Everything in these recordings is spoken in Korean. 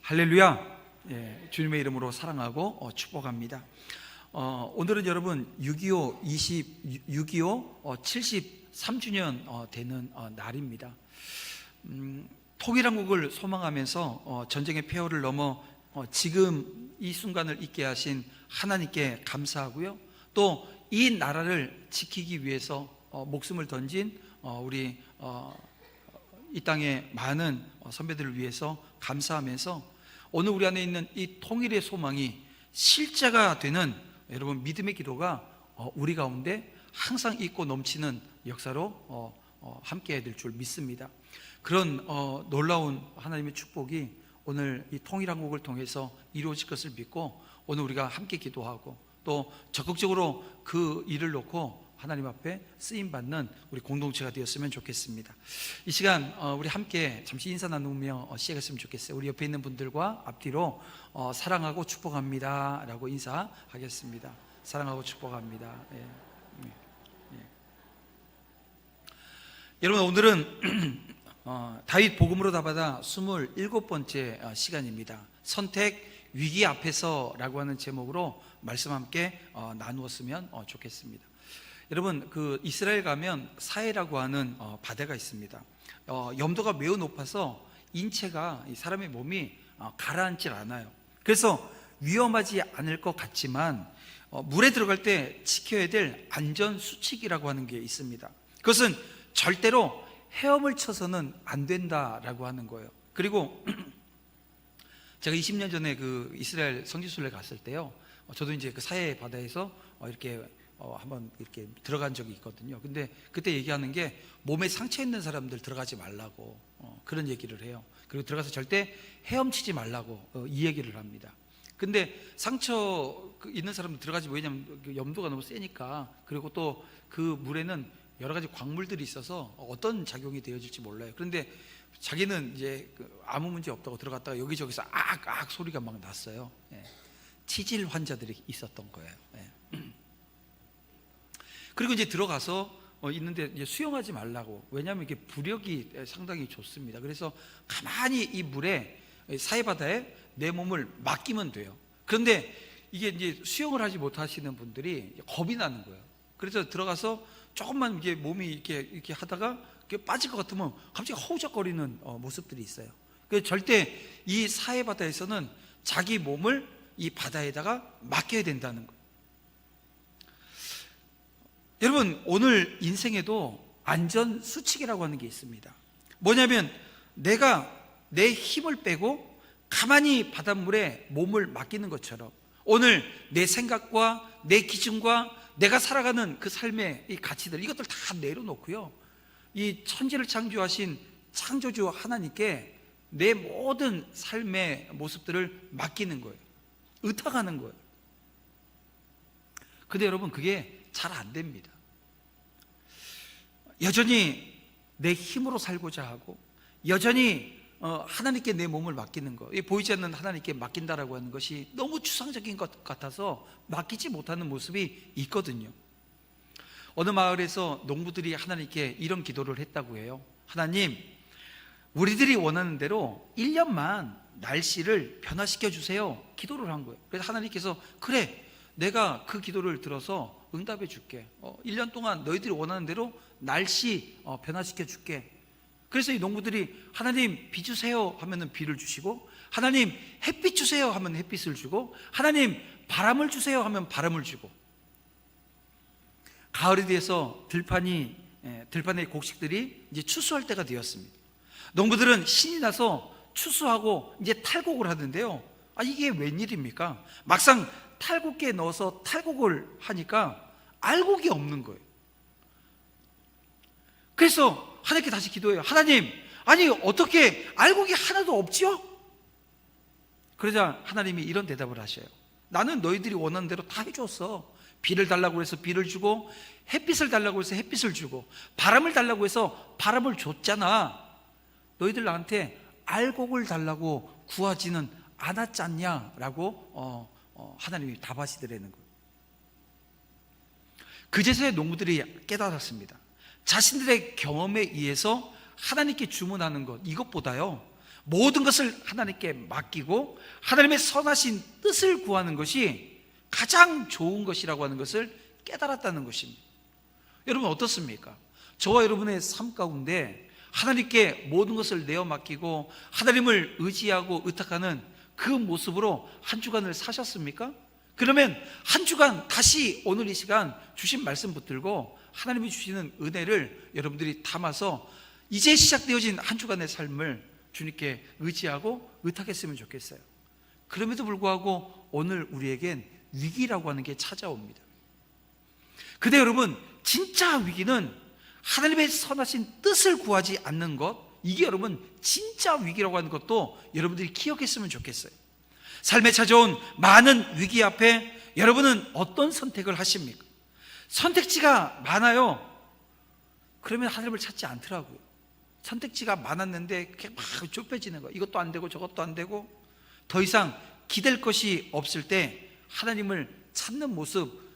할렐루야. 주님의 이름으로 사랑하고 축복합니다. 오늘은 여러분 6.25 73주년 되는 날입니다. 통일한국을 소망하면서 전쟁의 폐허를 넘어 지금 이 순간을 있게 하신 하나님께 감사하고요, 또 이 나라를 지키기 위해서 목숨을 던진 우리 이 땅의 많은 선배들을 위해서 감사하면서 오늘 우리 안에 있는 이 통일의 소망이 실제가 되는 여러분 믿음의 기도가 우리 가운데 항상 있고 넘치는 역사로 함께해야 될 줄 믿습니다. 그런 놀라운 하나님의 축복이 오늘 이 통일한국을 통해서 이루어질 것을 믿고 오늘 우리가 함께 기도하고 또 적극적으로 그 일을 놓고 하나님 앞에 쓰임받는 우리 공동체가 되었으면 좋겠습니다. 이 시간 우리 함께 잠시 인사 나누며 시작했으면 좋겠어요. 우리 옆에 있는 분들과 앞뒤로 사랑하고 축복합니다 라고 인사하겠습니다. 사랑하고 축복합니다. 여러분, 오늘은 다윗 복음으로 답하다 27번째 시간입니다. 선택 위기 앞에서 라고 하는 제목으로 말씀 함께 나누었으면 좋겠습니다. 여러분, 그 이스라엘 가면 사해라고 하는 바다가 있습니다. 염도가 매우 높아서 인체가, 사람의 몸이 가라앉질 않아요. 그래서 위험하지 않을 것 같지만 물에 들어갈 때 지켜야 될 안전 수칙이라고 하는 게 있습니다. 그것은 절대로 헤엄을 쳐서는 안 된다라고 하는 거예요. 그리고 제가 20년 전에 그 이스라엘 성지순례 갔을 때요, 저도 이제 그 사해 바다에서 이렇게 한번 이렇게 들어간 적이 있거든요. 근데 그때 얘기하는 게 몸에 상처 있는 사람들 들어가지 말라고 그런 얘기를 해요. 그리고 들어가서 절대 헤엄치지 말라고 이 얘기를 합니다. 근데 상처 있는 사람들 들어가지, 왜냐면 염도가 너무 세니까. 그리고 또 그 물에는 여러 가지 광물들이 있어서 어떤 작용이 되어질지 몰라요. 그런데 자기는 이제 아무 문제 없다고 들어갔다가 여기저기서 악 소리가 막 났어요. 치질 환자들이 있었던 거예요. 그리고 이제 들어가서 있는데 이제 수영하지 말라고. 왜냐하면 이게 부력이 상당히 좋습니다. 그래서 가만히 이 물에, 사해바다에 내 몸을 맡기면 돼요. 그런데 이게 이제 수영을 하지 못하시는 분들이 겁이 나는 거예요. 그래서 들어가서 조금만 이게 몸이 이렇게 하다가 이렇게 빠질 것 같으면 갑자기 허우적거리는 모습들이 있어요. 그래서 절대 이 사해바다에서는 자기 몸을 이 바다에다가 맡겨야 된다는 거예요. 여러분, 오늘 인생에도 안전 수칙이라고 하는 게 있습니다. 뭐냐면 내가 내 힘을 빼고 가만히 바닷물에 몸을 맡기는 것처럼 오늘 내 생각과 내 기준과 내가 살아가는 그 삶의 이 가치들, 이것들 다 내려놓고요, 이 천지를 창조하신 창조주 하나님께 내 모든 삶의 모습들을 맡기는 거예요. 의탁하는 거예요. 근데 여러분, 그게 잘 안 됩니다. 여전히 내 힘으로 살고자 하고 여전히 하나님께 내 몸을 맡기는 거, 보이지 않는 하나님께 맡긴다라고 하는 것이 너무 추상적인 것 같아서 맡기지 못하는 모습이 있거든요. 어느 마을에서 농부들이 하나님께 이런 기도를 했다고 해요. 하나님, 우리들이 원하는 대로 1년만 날씨를 변화시켜 주세요. 기도를 한 거예요. 그래서 하나님께서 그래, 내가 그 기도를 들어서 응답해 줄게. 1년 동안 너희들이 원하는 대로 날씨 변화시켜 줄게. 그래서 이 농부들이 하나님 비 주세요 하면은 비를 주시고, 하나님 햇빛 주세요 하면 햇빛을 주고, 하나님 바람을 주세요 하면 바람을 주고. 가을이 돼서 들판의 곡식들이 이제 추수할 때가 되었습니다. 농부들은 신이 나서 추수하고 이제 탈곡을 하는데요, 이게 웬일입니까? 막상 탈곡기에 넣어서 탈곡을 하니까 알곡이 없는 거예요. 그래서 하나님께 다시 기도해요. 하나님, 아니 어떻게 알곡이 하나도 없지요? 그러자 하나님이 이런 대답을 하셔요. 나는 너희들이 원하는 대로 다 해줬어. 비를 달라고 해서 비를 주고, 햇빛을 달라고 해서 햇빛을 주고, 바람을 달라고 해서 바람을 줬잖아. 너희들 나한테 알곡을 달라고 구하지는 않았잖냐 라고 하나님이 답하시더라는 거예요. 그제서야 농부들이 깨달았습니다. 자신들의 경험에 의해서 하나님께 주문하는 것, 이것보다요 모든 것을 하나님께 맡기고 하나님의 선하신 뜻을 구하는 것이 가장 좋은 것이라고 하는 것을 깨달았다는 것입니다. 여러분 어떻습니까? 저와 여러분의 삶 가운데 하나님께 모든 것을 내어 맡기고 하나님을 의지하고 의탁하는 그 모습으로 한 주간을 사셨습니까? 그러면 한 주간 다시 오늘 이 시간 주신 말씀 붙들고 하나님이 주시는 은혜를 여러분들이 담아서 이제 시작되어진 한 주간의 삶을 주님께 의지하고 의탁했으면 좋겠어요. 그럼에도 불구하고 오늘 우리에겐 위기라고 하는 게 찾아옵니다. 근데 여러분, 진짜 위기는 하나님의 선하신 뜻을 구하지 않는 것, 이게 여러분 진짜 위기라고 하는 것도 여러분들이 기억했으면 좋겠어요. 삶에 찾아온 많은 위기 앞에 여러분은 어떤 선택을 하십니까? 선택지가 많아요. 그러면 하나님을 찾지 않더라고요. 선택지가 많았는데 그게 막 좁혀지는 거예요. 이것도 안 되고 저것도 안 되고 더 이상 기댈 것이 없을 때 하나님을 찾는 모습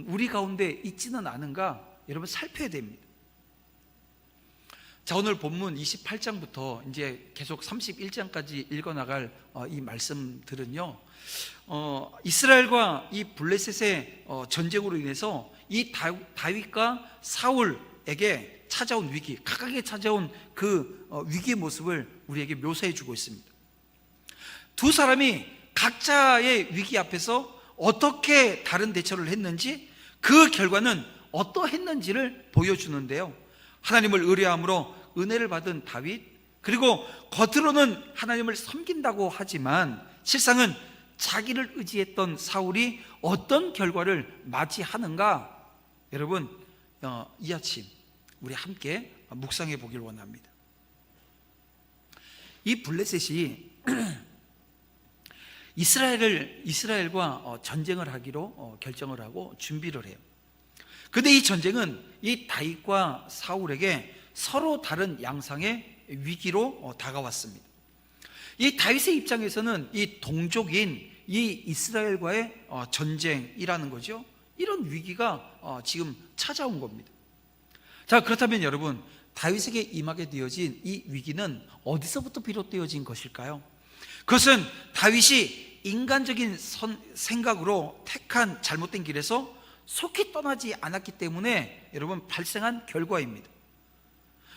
우리 가운데 있지는 않은가 여러분 살펴야 됩니다. 자, 오늘 본문 28장부터 이제 계속 31장까지 읽어나갈 이 말씀들은요, 이스라엘과 이 블레셋의 전쟁으로 인해서 이 다윗과 사울에게 찾아온 위기, 각각에 찾아온 그 위기의 모습을 우리에게 묘사해 주고 있습니다. 두 사람이 각자의 위기 앞에서 어떻게 다른 대처를 했는지, 그 결과는 어떠했는지를 보여주는데요, 하나님을 의뢰함으로 은혜를 받은 다윗, 그리고 겉으로는 하나님을 섬긴다고 하지만 실상은 자기를 의지했던 사울이 어떤 결과를 맞이하는가, 여러분 이 아침 우리 함께 묵상해 보길 원합니다. 이 블레셋이 이스라엘과 전쟁을 하기로 결정을 하고 준비를 해요. 근데 이 전쟁은 이 다윗과 사울에게 서로 다른 양상의 위기로 다가왔습니다. 이 다윗의 입장에서는 이 동족인 이 이스라엘과의 전쟁이라는 거죠. 이런 위기가 지금 찾아온 겁니다. 자, 그렇다면 여러분, 다윗에게 임하게 되어진 이 위기는 어디서부터 비롯되어진 것일까요? 그것은 다윗이 인간적인 생각으로 택한 잘못된 길에서 속히 떠나지 않았기 때문에 여러분 발생한 결과입니다.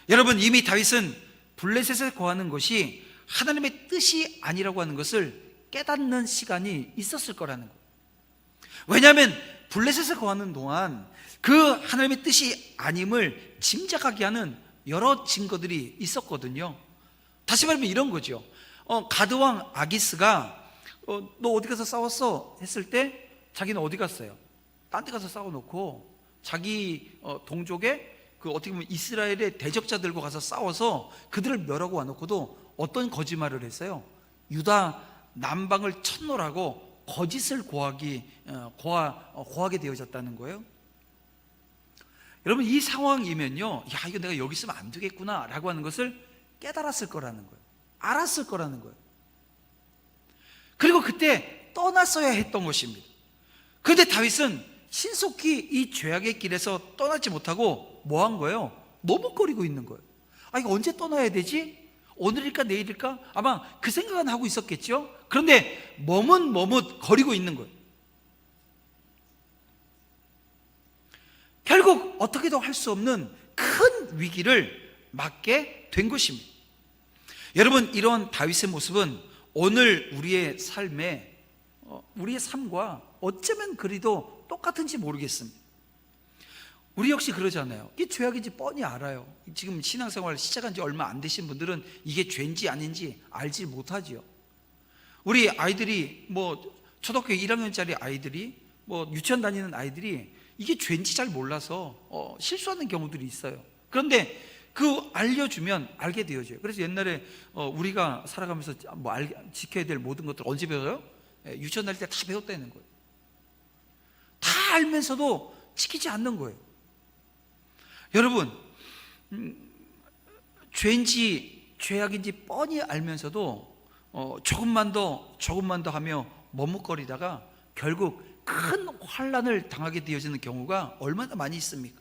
여러분, 이미 다윗은 블레셋에 거하는 것이 하나님의 뜻이 아니라고 하는 것을 깨닫는 시간이 있었을 거라는 거예요. 왜냐하면 블레셋에 거하는 동안 그 하나님의 뜻이 아님을 짐작하게 하는 여러 증거들이 있었거든요. 다시 말하면 이런 거죠. 가드왕 아기스가 너 어디 가서 싸웠어? 했을 때 자기는 어디 갔어요? 딴 데 가서 싸워놓고 자기 동족의 그 어떻게 보면 이스라엘의 대적자들과 가서 싸워서 그들을 멸하고 와놓고도 어떤 거짓말을 했어요? 유다 남방을 천노라고 거짓을 고하게 되어졌다는 거예요. 여러분, 이 상황이면요, 야, 이거 내가 여기 있으면 안 되겠구나 라고 하는 것을 깨달았을 거라는 거예요. 알았을 거라는 거예요. 그리고 그때 떠났어야 했던 것입니다. 그런데 다윗은 신속히 이 죄악의 길에서 떠나지 못하고 뭐 한 거예요? 머뭇거리고 있는 거예요. 아, 이거 언제 떠나야 되지? 오늘일까 내일일까? 아마 그 생각은 하고 있었겠죠. 그런데 머뭇거리고 있는 거예요. 결국 어떻게도 할 수 없는 큰 위기를 맞게 된 것입니다. 여러분, 이런 다윗의 모습은 오늘 우리의 삶과 어쩌면 그리도 똑같은지 모르겠습니다. 우리 역시 그러잖아요. 이게 죄악인지 뻔히 알아요. 지금 신앙생활 시작한 지 얼마 안 되신 분들은 이게 죄인지 아닌지 알지 못하지요. 우리 아이들이 초등학교 1학년짜리 아이들이 유치원 다니는 아이들이 이게 죄인지 잘 몰라서 실수하는 경우들이 있어요. 그런데 그 알려주면 알게 되어져요. 그래서 옛날에 우리가 살아가면서 지켜야 될 모든 것들 언제 배워요? 유치원 다닐 때 다 배웠다는 거예요. 다 알면서도 지키지 않는 거예요. 여러분, 죄인지 죄악인지 뻔히 알면서도 조금만 더 하며 머뭇거리다가 결국 큰 환난을 당하게 되어지는 경우가 얼마나 많이 있습니까?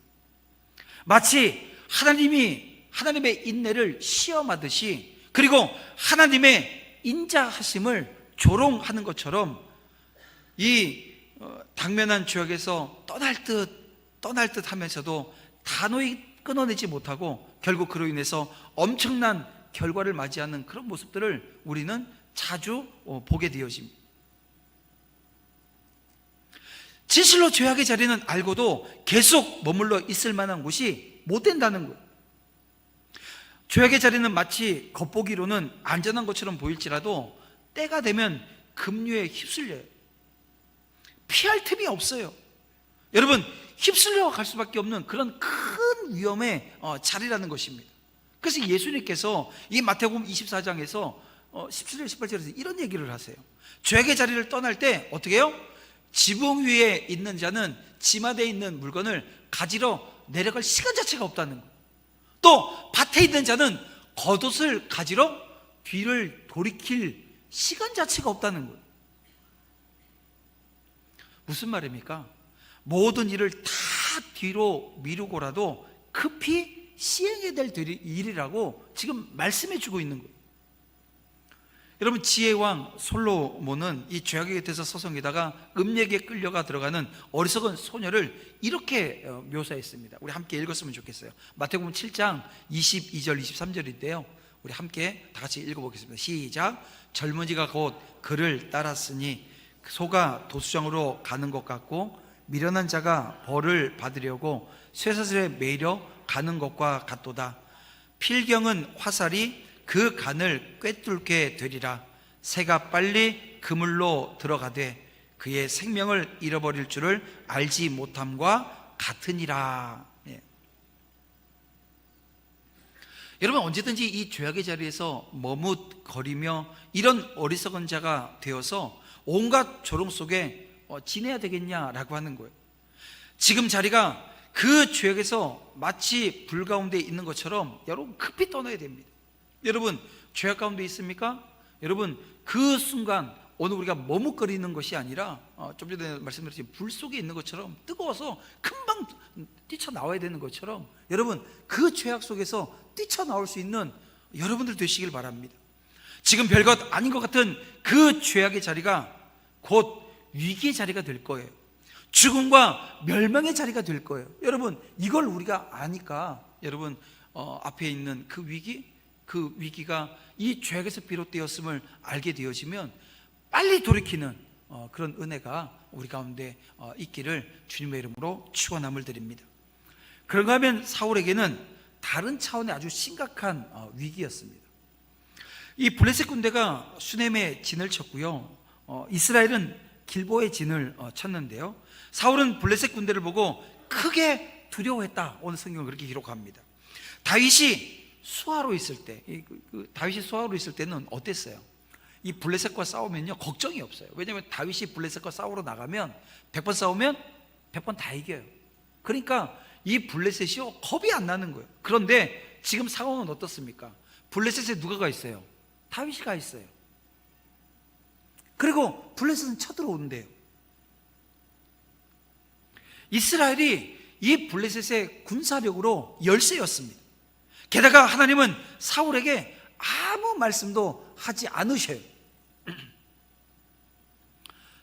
마치 하나님의 인내를 시험하듯이 그리고 하나님의 인자하심을 조롱하는 것처럼 이 당면한 죄악에서 떠날 듯 하면서도 단호히 끊어내지 못하고 결국 그로 인해서 엄청난 결과를 맞이하는 그런 모습들을 우리는 자주 보게 되어집니다. 진실로 죄악의 자리는 알고도 계속 머물러 있을 만한 곳이 못 된다는 거예요. 죄악의 자리는 마치 겉보기로는 안전한 것처럼 보일지라도 때가 되면 급류에 휩쓸려요. 피할 틈이 없어요. 여러분, 휩쓸려 갈 수밖에 없는 그런 큰 위험의 자리라는 것입니다. 그래서 예수님께서 이 마태복음 24장에서 17절 18절에서 이런 얘기를 하세요. 죄악의 자리를 떠날 때 어떻게 해요? 지붕 위에 있는 자는 지마대에 있는 물건을 가지러 내려갈 시간 자체가 없다는 거예요. 또 밭에 있는 자는 겉옷을 가지러 뒤를 돌이킬 시간 자체가 없다는 거예요. 무슨 말입니까? 모든 일을 다 뒤로 미루고라도 급히 시행해야 될 일이라고 지금 말씀해 주고 있는 거예요. 여러분, 지혜왕 솔로몬은 이 죄악의 곁에서 서성이다가 음욕에 끌려가 들어가는 어리석은 소녀를 이렇게 묘사했습니다. 우리 함께 읽었으면 좋겠어요. 마태복음 7장 22절 23절인데요 우리 함께 다 같이 읽어보겠습니다. 시작. 젊은이가 곧 그를 따랐으니 소가 도수장으로 가는 것 같고 미련한 자가 벌을 받으려고 쇠사슬에 매이려 가는 것과 같도다. 필경은 화살이 그 간을 꿰뚫게 되리라. 새가 빨리 그물로 들어가되 그의 생명을 잃어버릴 줄을 알지 못함과 같으니라. 예. 여러분, 언제든지 이 죄악의 자리에서 머뭇거리며 이런 어리석은 자가 되어서 온갖 조롱 속에 지내야 되겠냐라고 하는 거예요. 지금 자리가 그 죄악에서 마치 불 가운데 있는 것처럼 여러분 급히 떠나야 됩니다. 여러분, 죄악 가운데 있습니까? 여러분, 그 순간 오늘 우리가 머뭇거리는 것이 아니라 좀 전에 말씀드렸지만 불 속에 있는 것처럼 뜨거워서 금방 뛰쳐나와야 되는 것처럼 여러분 그 죄악 속에서 뛰쳐나올 수 있는 여러분들 되시길 바랍니다. 지금 별것 아닌 것 같은 그 죄악의 자리가 곧 위기의 자리가 될 거예요. 죽음과 멸망의 자리가 될 거예요. 여러분, 이걸 우리가 아니까 여러분 앞에 있는 그 위기가 이 죄악에서 비롯되었음을 알게 되어지면 빨리 돌이키는 그런 은혜가 우리 가운데 있기를 주님의 이름으로 축원함을 드립니다. 그런가 하면 사울에게는 다른 차원의 아주 심각한 위기였습니다. 이 블레셋 군대가 수넴의 진을 쳤고요, 이스라엘은 길보의 진을 쳤는데요, 사울은 블레셋 군대를 보고 크게 두려워했다. 오늘 성경은 그렇게 기록합니다. 다윗이 수하로 있을 때, 다윗이 수하로 있을 때는 어땠어요? 이 블레셋과 싸우면요 걱정이 없어요. 왜냐하면 다윗이 블레셋과 싸우러 나가면 100번 싸우면 100번 다 이겨요. 그러니까 이 블레셋이요 겁이 안 나는 거예요. 그런데 지금 상황은 어떻습니까? 블레셋에 누가 가 있어요? 다윗이 가 있어요. 그리고 블레셋은 쳐들어오는데요, 이스라엘이 이 블레셋의 군사력으로 열세였습니다. 게다가 하나님은 사울에게 아무 말씀도 하지 않으셔요.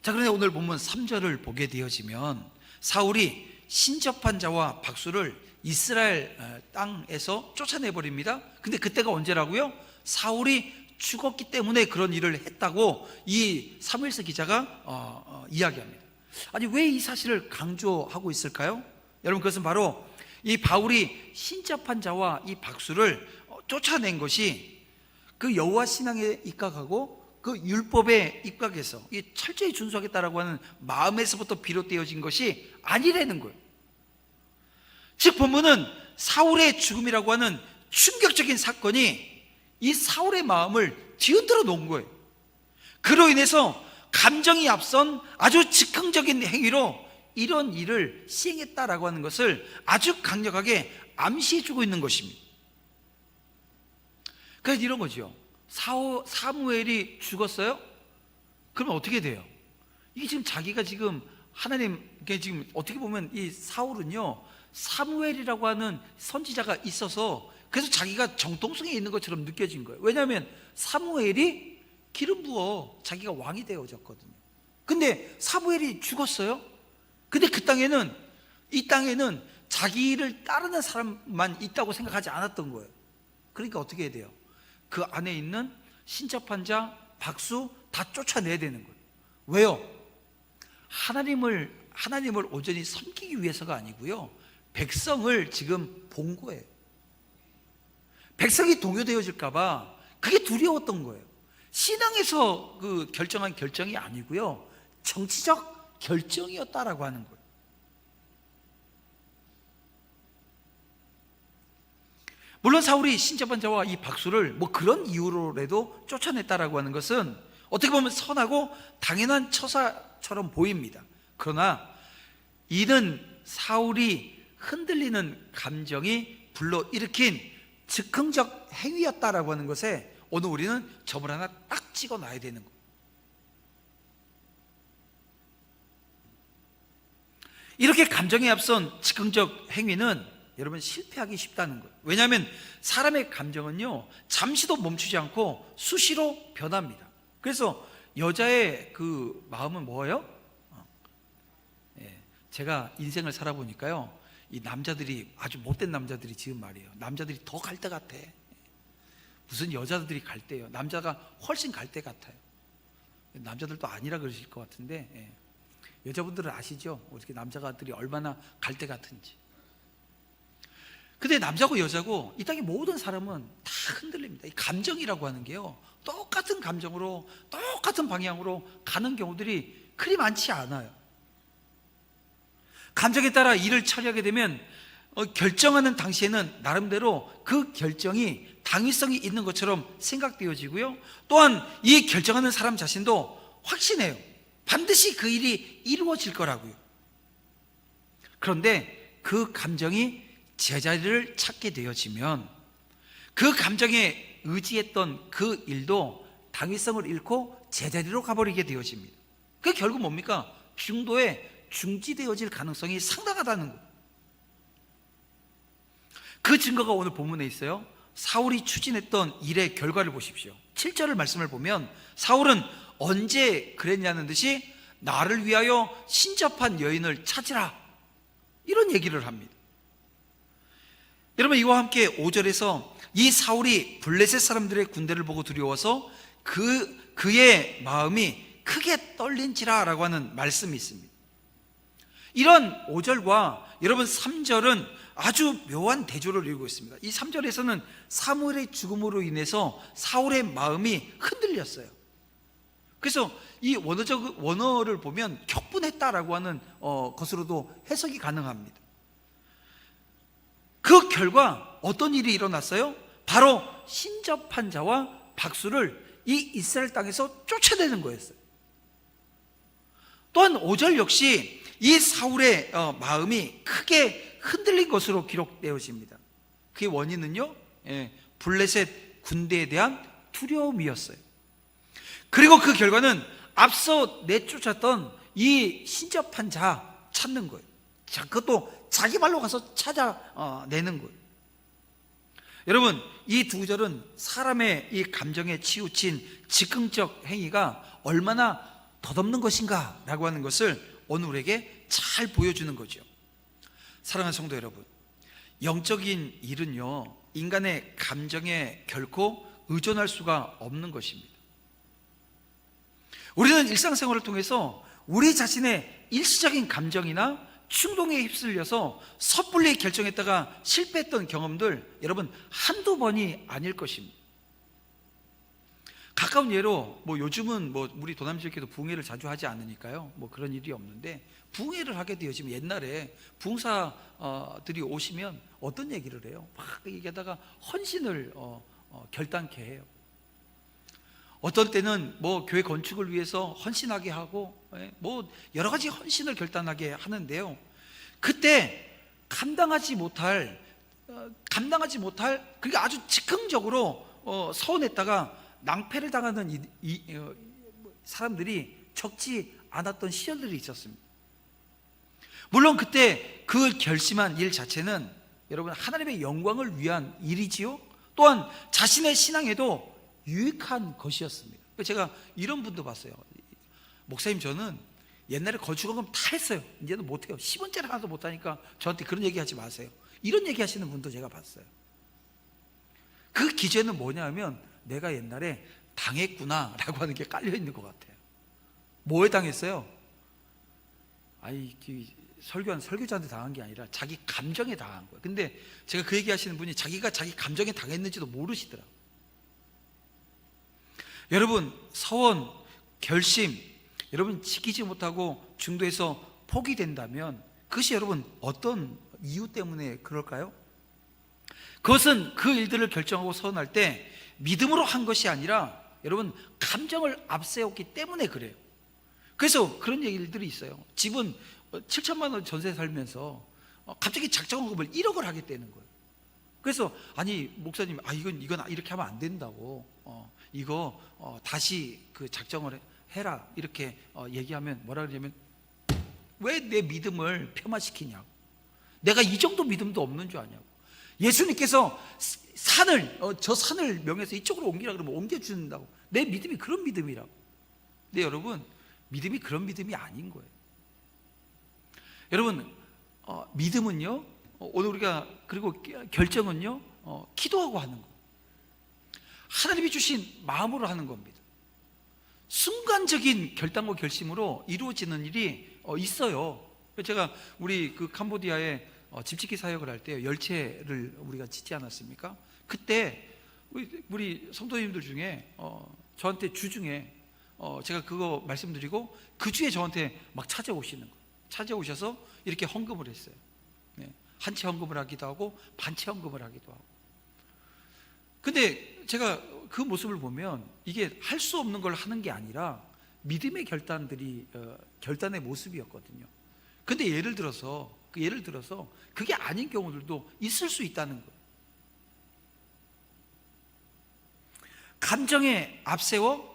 자, 그런데 오늘 본문 3절을 보게 되어지면 사울이 신접한 자와 박수를 이스라엘 땅에서 쫓아내버립니다. 근데 그때가 언제라고요? 사울이 죽었기 때문에 그런 일을 했다고 이 사무엘서 기자가 이야기합니다. 아니, 왜 이 사실을 강조하고 있을까요? 여러분, 그것은 바로 이 바울이 신접한 자와 이 박수를 쫓아낸 것이 그 여호와 신앙에 입각하고 그 율법에 입각해서 이 철저히 준수하겠다라고 하는 마음에서부터 비롯되어진 것이 아니라는 거예요. 즉 본문은 사울의 죽음이라고 하는 충격적인 사건이 이 사울의 마음을 뒤흔들어 놓은 거예요. 그로 인해서 감정이 앞선 아주 즉흥적인 행위로 이런 일을 시행했다라고 하는 것을 아주 강력하게 암시해 주고 있는 것입니다. 그래서 이런 거죠. 사무엘이 죽었어요? 그러면 어떻게 돼요? 이게 지금 자기가 지금 하나님께 지금 어떻게 보면 이 사울은요 사무엘이라고 하는 선지자가 있어서 그래서 자기가 정통성에 있는 것처럼 느껴진 거예요. 왜냐하면 사무엘이 기름 부어 자기가 왕이 되어졌거든요. 근데 사무엘이 죽었어요. 근데 이 땅에는 자기를 따르는 사람만 있다고 생각하지 않았던 거예요. 그러니까 어떻게 해야 돼요? 그 안에 있는 신접한 자, 박수 다 쫓아내야 되는 거예요. 왜요? 하나님을 온전히 섬기기 위해서가 아니고요, 백성을 지금 본 거예요. 백성이 동요되어질까봐 그게 두려웠던 거예요. 신앙에서 그 결정한 결정이 아니고요, 정치적 결정이었다라고 하는 거예요. 물론 사울이 신접한 자와 이 박수를 뭐 그런 이유로라도 쫓아냈다라고 하는 것은 어떻게 보면 선하고 당연한 처사처럼 보입니다. 그러나 이는 사울이 흔들리는 감정이 불러일으킨 즉흥적 행위였다라고 하는 것에 오늘 우리는 점을 하나 딱 찍어놔야 되는 거예요. 이렇게 감정에 앞선 즉흥적 행위는 여러분 실패하기 쉽다는 거예요. 왜냐하면 사람의 감정은요, 잠시도 멈추지 않고 수시로 변합니다. 그래서 여자의 그 마음은 뭐예요? 제가 인생을 살아보니까요, 이 남자들이, 아주 못된 남자들이 지은 말이에요. 남자들이 더 갈 때 같아. 무슨 여자들이 갈 때요, 남자가 훨씬 갈 때 같아요. 남자들도 아니라 그러실 것 같은데, 여자분들은 아시죠? 어떻게 남자들이 얼마나 갈 때 같은지. 근데 남자고 여자고 이 땅의 모든 사람은 다 흔들립니다. 이 감정이라고 하는 게요, 똑같은 감정으로 똑같은 방향으로 가는 경우들이 그리 많지 않아요. 감정에 따라 일을 처리하게 되면 결정하는 당시에는 나름대로 그 결정이 당위성이 있는 것처럼 생각되어지고요, 또한 이 결정하는 사람 자신도 확신해요. 반드시 그 일이 이루어질 거라고요. 그런데 그 감정이 제자리를 찾게 되어지면 그 감정에 의지했던 그 일도 당위성을 잃고 제자리로 가버리게 되어집니다. 그게 결국 뭡니까? 중도에 중지되어질 가능성이 상당하다는 거예요. 그 증거가 오늘 본문에 있어요. 사울이 추진했던 일의 결과를 보십시오. 7절을 말씀을 보면 사울은 언제 그랬냐는 듯이 나를 위하여 신접한 여인을 찾으라, 이런 얘기를 합니다. 여러분, 이와 함께 5절에서 이 사울이 블레셋 사람들의 군대를 보고 두려워서 그의 마음이 크게 떨린지라 라고 하는 말씀이 있습니다. 이런 5절과 여러분 3절은 아주 묘한 대조를 이루고 있습니다. 이 3절에서는 사무엘의 죽음으로 인해서 사울의 마음이 흔들렸어요. 그래서 이 원어를 보면 격분했다라고 하는 것으로도 해석이 가능합니다. 그 결과 어떤 일이 일어났어요? 바로 신접한 자와 박수를 이 이스라엘 땅에서 쫓아내는 거였어요. 또한 5절 역시 이 사울의 마음이 크게 흔들린 것으로 기록되어집니다. 그의 원인은요, 블레셋 군대에 대한 두려움이었어요. 그리고 그 결과는 앞서 내쫓았던 이 신접한 자 찾는 거예요. 자, 그것도 자기 발로 가서 찾아내는 거예요. 여러분, 이 두 절은 사람의 이 감정에 치우친 즉흥적 행위가 얼마나 덧없는 것인가 라고 하는 것을 오늘 우리에게 잘 보여주는 거죠. 사랑하는 성도 여러분, 영적인 일은요, 인간의 감정에 결코 의존할 수가 없는 것입니다. 우리는 일상생활을 통해서 우리 자신의 일시적인 감정이나 충동에 휩쓸려서 섣불리 결정했다가 실패했던 경험들, 여러분 한두 번이 아닐 것입니다. 가까운 예로 요즘은 우리 도남지역에도 부흥회를 자주 하지 않으니까요, 그런 일이 없는데, 부흥회를 하게 되어지면 옛날에 부흥사들이 오시면 어떤 얘기를 해요? 막 얘기하다가 헌신을 결단케 해요. 어떤 때는 교회 건축을 위해서 헌신하게 하고 여러 가지 헌신을 결단하게 하는데요, 그때 감당하지 못할 그러니까 아주 즉흥적으로 서운했다가 낭패를 당하는 사람들이 적지 않았던 시절들이 있었습니다. 물론 그때 그 결심한 일 자체는 여러분 하나님의 영광을 위한 일이지요. 또한 자신의 신앙에도 유익한 것이었습니다. 제가 이런 분도 봤어요. 목사님, 저는 옛날에 거주금은 다 했어요. 이제는 못해요. 10원짜리 하나도 못하니까 저한테 그런 얘기하지 마세요. 이런 얘기하시는 분도 제가 봤어요. 그 기재는 뭐냐면 내가 옛날에 당했구나 라고 하는 게 깔려있는 것 같아요. 뭐에 당했어요? 아니, 설교한 설교자한테 당한 게 아니라 자기 감정에 당한 거예요. 근데 제가 그 얘기하시는 분이 자기가 자기 감정에 당했는지도 모르시더라고요. 여러분, 서원, 결심, 여러분 지키지 못하고 중도에서 포기된다면 그것이 여러분 어떤 이유 때문에 그럴까요? 그것은 그 일들을 결정하고 서원할 때 믿음으로 한 것이 아니라 여러분 감정을 앞세웠기 때문에 그래요. 그래서 그런 얘기들이 있어요. 집은 7천만 원 전세 살면서 갑자기 작정헌금을 1억을 하겠다는 거예요. 그래서 아니 목사님, 이건 이렇게 하면 안 된다고, 이거 다시 그 작정을 해라 이렇게 얘기하면 뭐라 그러냐면, 왜 내 믿음을 폄하시키냐고, 내가 이 정도 믿음도 없는 줄 아냐고. 예수님께서 저 산을 명해서 이쪽으로 옮기라 그러면 옮겨준다고. 내 믿음이 그런 믿음이라고. 근데 여러분, 믿음이 그런 믿음이 아닌 거예요. 여러분, 믿음은요, 오늘 우리가, 그리고 결정은요, 기도하고 하는 거예요. 하나님이 주신 마음으로 하는 겁니다. 순간적인 결단과 결심으로 이루어지는 일이 있어요. 제가 우리 그 캄보디아에 집짓기 사역을 할 때 열체를 우리가 짓지 않았습니까? 그때 우리 성도님들 중에 저한테 주중에 제가 그거 말씀드리고 그 주에 저한테 막 찾아오시는 거예요. 찾아오셔서 이렇게 헌금을 했어요. 한채 헌금을 하기도 하고 반채 헌금을 하기도 하고. 근데 제가 그 모습을 보면 이게 할 수 없는 걸 하는 게 아니라 믿음의 결단의 모습이었거든요. 근데 예를 들어서 그게 아닌 경우들도 있을 수 있다는 거예요. 감정에 앞세워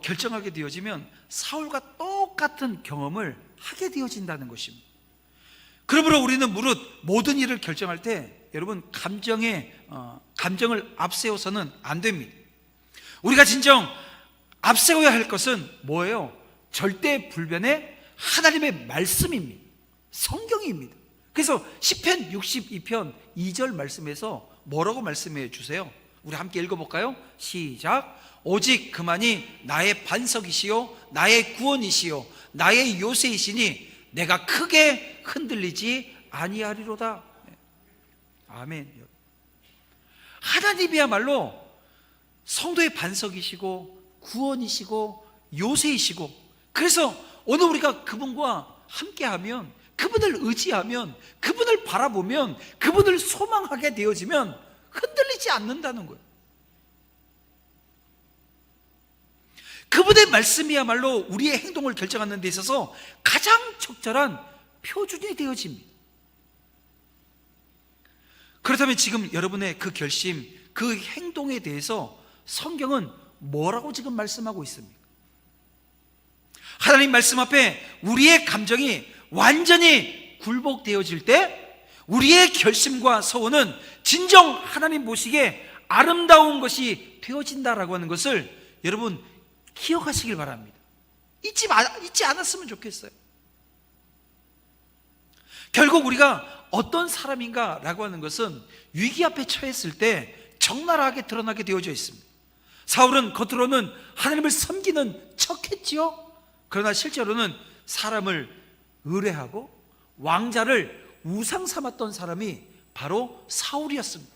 결정하게 되어지면 사울과 똑같은 경험을 하게 되어진다는 것입니다. 그러므로 우리는 무릇 모든 일을 결정할 때 여러분 감정을 앞세워서는 안 됩니다. 우리가 진정 앞세워야 할 것은 뭐예요? 절대 불변의 하나님의 말씀입니다. 성경입니다. 그래서 시편 62편 2절 말씀에서 뭐라고 말씀해 주세요? 우리 함께 읽어볼까요? 시작. 오직 그만이 나의 반석이시요 나의 구원이시요 나의 요새이시니 내가 크게 흔들리지 아니하리로다. 아멘. 하나님이야말로 성도의 반석이시고 구원이시고 요새이시고, 그래서 오늘 우리가 그분과 함께하면, 그분을 의지하면, 그분을 바라보면, 그분을 소망하게 되어지면 흔들리지 않는다는 거예요. 그분의 말씀이야말로 우리의 행동을 결정하는 데 있어서 가장 적절한 표준이 되어집니다. 그렇다면 지금 여러분의 그 결심, 그 행동에 대해서 성경은 뭐라고 지금 말씀하고 있습니까? 하나님 말씀 앞에 우리의 감정이 완전히 굴복되어질 때 우리의 결심과 서원은 진정 하나님 보시기에 아름다운 것이 되어진다라고 하는 것을 여러분 기억하시길 바랍니다. 잊지 않았으면 좋겠어요. 결국 우리가 어떤 사람인가 라고 하는 것은 위기 앞에 처했을 때 적나라하게 드러나게 되어져 있습니다. 사울은 겉으로는 하나님을 섬기는 척했지요. 그러나 실제로는 사람을 의뢰하고 왕자를 우상 삼았던 사람이 바로 사울이었습니다.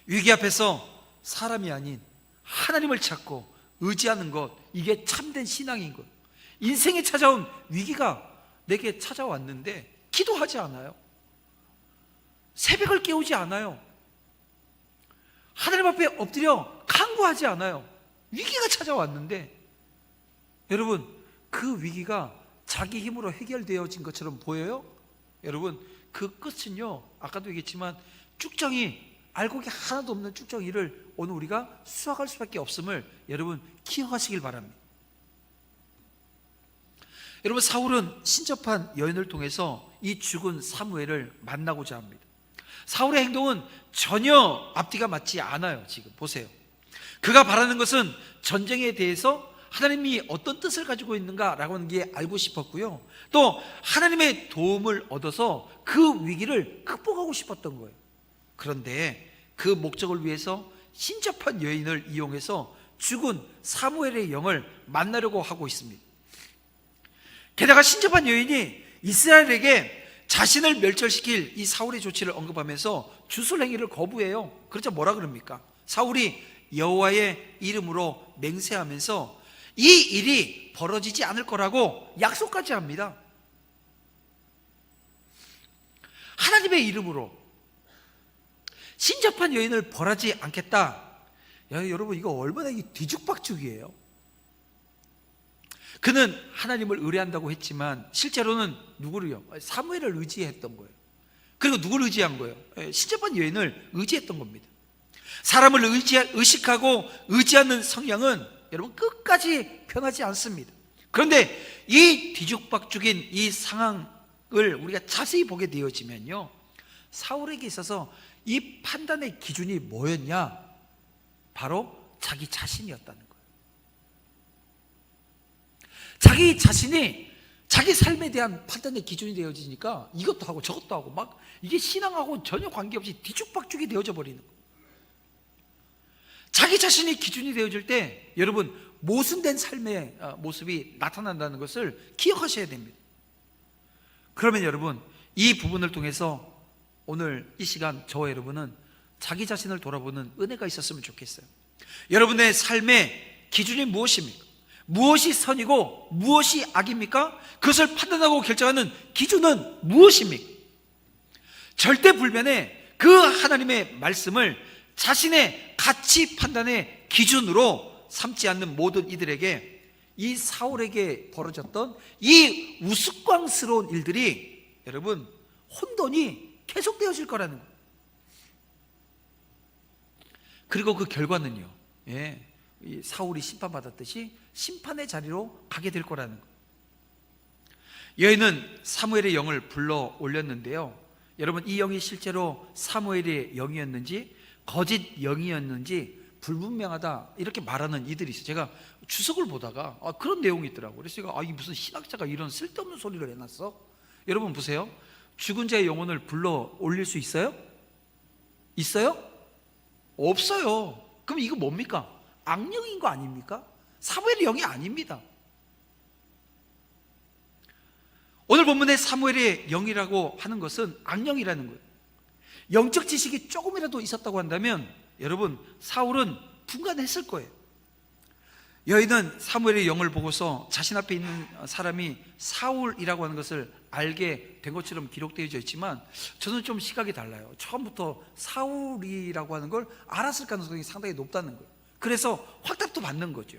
위기 앞에서 사람이 아닌 하나님을 찾고 의지하는 것, 이게 참된 신앙인 것. 인생에 찾아온 위기가 내게 찾아왔는데 기도하지 않아요. 새벽을 깨우지 않아요. 하나님 앞에 엎드려 간구하지 않아요. 위기가 찾아왔는데 여러분, 그 위기가 자기 힘으로 해결되어진 것처럼 보여요? 여러분, 그 끝은요, 아까도 얘기했지만 쭉정이, 알곡이 하나도 없는 쭉정이를 오늘 우리가 수확할 수밖에 없음을 여러분 기억하시길 바랍니다. 여러분, 사울은 신접한 여인을 통해서 이 죽은 사무엘을 만나고자 합니다. 사울의 행동은 전혀 앞뒤가 맞지 않아요. 지금 보세요. 그가 바라는 것은 전쟁에 대해서 하나님이 어떤 뜻을 가지고 있는가라고 하는 게 알고 싶었고요, 또 하나님의 도움을 얻어서 그 위기를 극복하고 싶었던 거예요. 그런데 그 목적을 위해서 신접한 여인을 이용해서 죽은 사무엘의 영을 만나려고 하고 있습니다. 게다가 신접한 여인이 이스라엘에게 자신을 멸절시킬 이 사울의 조치를 언급하면서 주술 행위를 거부해요. 그렇죠? 뭐라 그럽니까? 사울이 여호와의 이름으로 맹세하면서 이 일이 벌어지지 않을 거라고 약속까지 합니다. 하나님의 이름으로 신접한 여인을 벌하지 않겠다. 여러분, 이거 얼마나 뒤죽박죽이에요. 그는 하나님을 의뢰한다고 했지만 실제로는 누구를요? 사무엘을 의지했던 거예요. 그리고 누구를 의지한 거예요? 신접한 여인을 의지했던 겁니다. 사람을 의식하고 의지하는 성향은 여러분 끝까지 변하지 않습니다. 그런데 이 뒤죽박죽인 이 상황을 우리가 자세히 보게 되어지면요, 사울에게 있어서 이 판단의 기준이 뭐였냐? 바로 자기 자신이었다는 거예요. 자기 자신이 자기 삶에 대한 판단의 기준이 되어지니까 이것도 하고 저것도 하고 막 이게 신앙하고 전혀 관계없이 뒤죽박죽이 되어져 버리는 거예요. 자기 자신이 기준이 되어질 때 여러분 모순된 삶의 모습이 나타난다는 것을 기억하셔야 됩니다. 그러면 여러분, 이 부분을 통해서 오늘 이 시간 저와 여러분은 자기 자신을 돌아보는 은혜가 있었으면 좋겠어요. 여러분의 삶의 기준이 무엇입니까? 무엇이 선이고 무엇이 악입니까? 그것을 판단하고 결정하는 기준은 무엇입니까? 절대불변의 그 하나님의 말씀을 자신의 가치 판단의 기준으로 삼지 않는 모든 이들에게, 이 사울에게 벌어졌던 이 우스꽝스러운 일들이 여러분 혼돈이 계속되어질 거라는 거예요. 그리고 그 결과는요, 이 사울이 심판받았듯이 심판의 자리로 가게 될 거라는 거예요. 여인은 사무엘의 영을 불러 올렸는데요, 여러분 이 영이 실제로 사무엘의 영이었는지 거짓 영이었는지 불분명하다, 이렇게 말하는 이들이 있어요. 제가 주석을 보다가 그런 내용이 있더라고요. 그래서 제가 이 무슨 신학자가 이런 쓸데없는 소리를 해놨어? 여러분 보세요. 죽은 자의 영혼을 불러 올릴 수 있어요? 있어요? 없어요. 그럼 이거 뭡니까? 악령인 거 아닙니까? 사무엘의 영이 아닙니다. 오늘 본문의 사무엘의 영이라고 하는 것은 악령이라는 거예요. 영적 지식이 조금이라도 있었다고 한다면 여러분 사울은 분간했을 거예요. 여인은 사무엘의 영을 보고서 자신 앞에 있는 사람이 사울이라고 하는 것을 알게 된 것처럼 기록되어져 있지만 저는 좀 시각이 달라요. 처음부터 사울이라고 하는 걸 알았을 가능성이 상당히 높다는 거예요. 그래서 확답도 받는 거죠.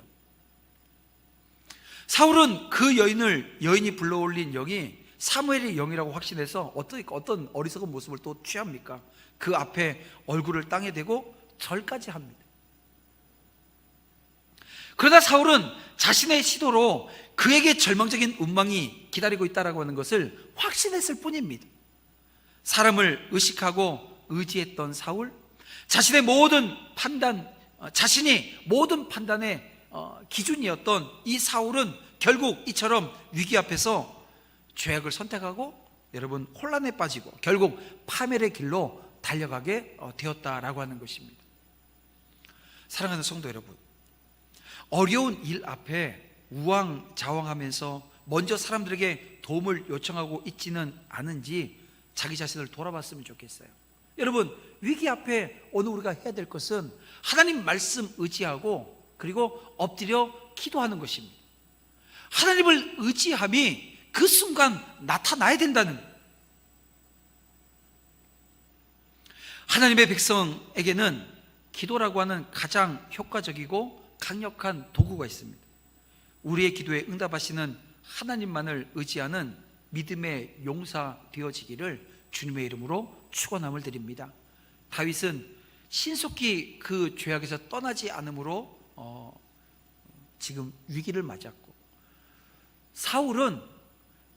사울은 그 여인이 불러올린 영이 사무엘의 영이라고 확신해서 어떤 어리석은 모습을 또 취합니까? 그 앞에 얼굴을 땅에 대고 절까지 합니다. 그러나 사울은 자신의 시도로 그에게 절망적인 운명이 기다리고 있다고 하는 것을 확신했을 뿐입니다. 사람을 의식하고 의지했던 사울, 자신이 모든 판단의 기준이었던 이 사울은 결국 이처럼 위기 앞에서 죄악을 선택하고 여러분 혼란에 빠지고 결국 파멸의 길로 달려가게 되었다라고 하는 것입니다. 사랑하는 성도 여러분, 어려운 일 앞에 우왕좌왕하면서 먼저 사람들에게 도움을 요청하고 있지는 않은지 자기 자신을 돌아봤으면 좋겠어요. 여러분, 위기 앞에 오늘 우리가 해야 될 것은 하나님 말씀 의지하고 그리고 엎드려 기도하는 것입니다. 하나님을 의지함이 그 순간 나타나야 된다는 거예요. 하나님의 백성에게는 기도라고 하는 가장 효과적이고 강력한 도구가 있습니다. 우리의 기도에 응답하시는 하나님만을 의지하는 믿음의 용사 되어지기를 주님의 이름으로 축원함을 드립니다. 다윗은 신속히 그 죄악에서 떠나지 않음으로 지금 위기를 맞았고, 사울은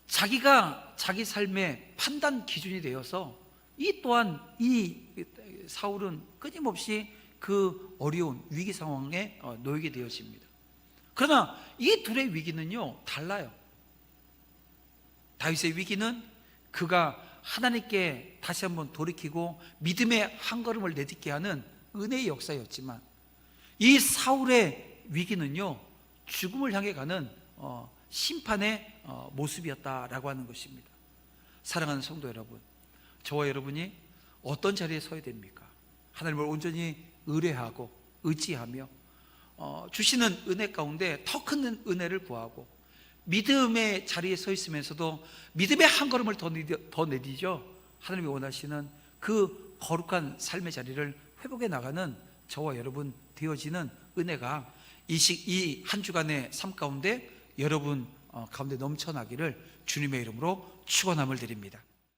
자기가 자기 삶의 판단 기준이 되어서 이 또한 이 사울은 끊임없이 그 어려운 위기 상황에 놓이게 되어집니다. 그러나 이 둘의 위기는요 달라요. 다윗의 위기는 그가 하나님께 다시 한번 돌이키고 믿음의 한 걸음을 내딛게 하는 은혜의 역사였지만, 이 사울의 위기는요 죽음을 향해 가는 심판의 모습이었다라고 하는 것입니다. 사랑하는 성도 여러분, 저와 여러분이 어떤 자리에 서야 됩니까? 하나님을 온전히 의뢰하고 의지하며 주시는 은혜 가운데 더 큰 은혜를 구하고 믿음의 자리에 서 있으면서도 믿음의 한 걸음을 더 내디뎌 하나님이 원하시는 그 거룩한 삶의 자리를 회복해 나가는 저와 여러분 되어지는 은혜가 이 한 주간의 삶 가운데 여러분 가운데 넘쳐나기를 주님의 이름으로 축원함을 드립니다.